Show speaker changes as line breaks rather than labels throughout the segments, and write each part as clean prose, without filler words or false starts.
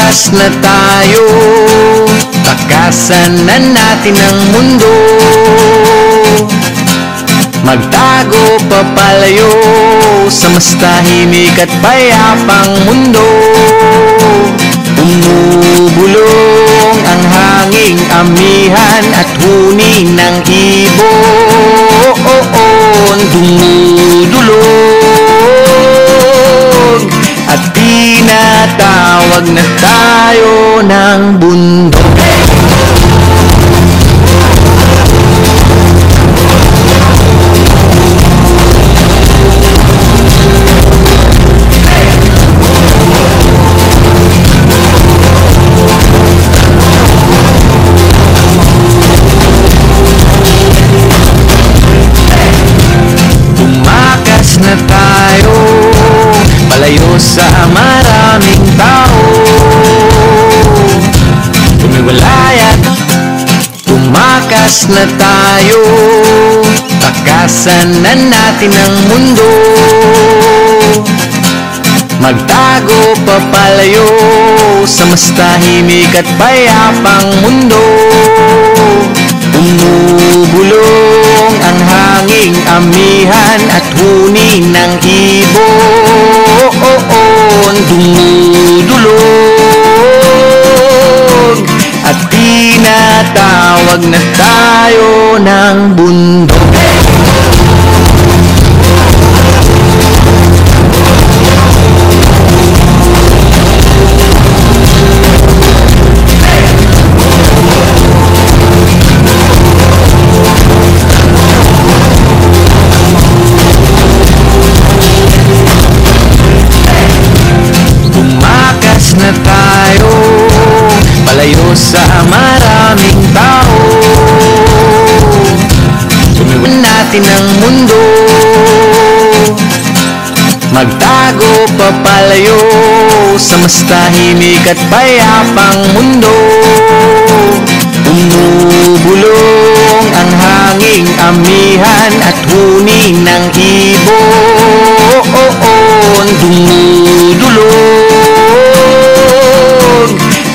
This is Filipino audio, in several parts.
Tumakas na tayo, takasan na natin ang mundo. Magtago papalayo sa mas tahimik at payapang mundo. Bumubulong ang hanging amihan at huni ng ibon. Dumudulog at tinatawag na tayo ng bundok. Na tayo, palayo sa maraming tao. Tumiwalay at tumakas na tayo, takasan na natin ang mundo. Magtago papalayo sa mas tahimik at payapang mundo. Bumubulong ang hanging amihan at huni ng ibon. Dumudulog at tinatawag na tayo ng bundok. Na tayo, palayo sa maraming tao. Sumiwan natin ang mundo. Magtago papalayo sa mas tahimik at payapang mundo. Bumubulong ang hanging amihan at huni ng ibon. Dumudulog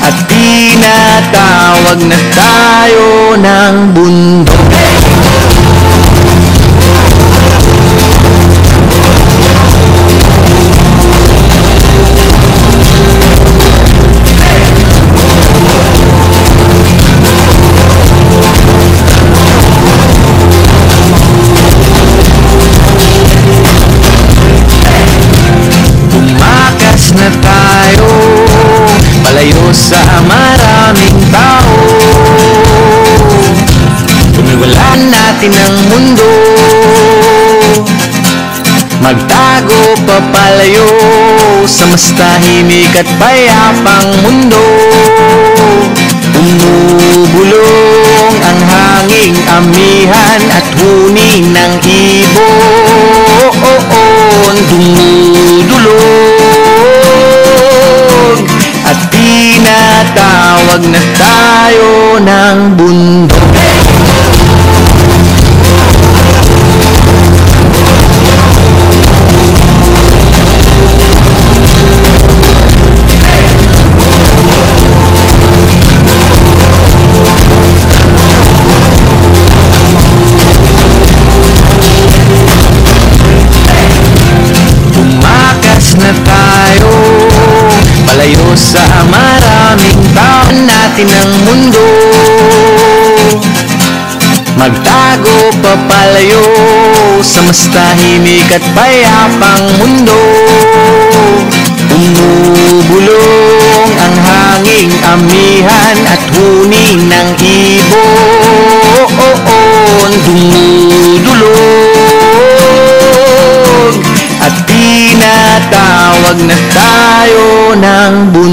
at tinatawag na tayo ng bundok. Tumakas na tayo, palayo sa maraming tao. Tumiwalaan natin ang mundo. Magtago papalayo sa mas tahimik at payapang mundo. Bumubulong ang hanging amihan at huni ng ibon. Dumudulog at tinatawag na tayo ng bundok. Na tayo, palayo sa maraming tao. Natin ang mundo. Magtago papalayo sa mas tahimik at payapang mundo. Bumubulong ang hanging amihan at huni ng ibon. Dumudulog at tinatawag na tayo ng bundok.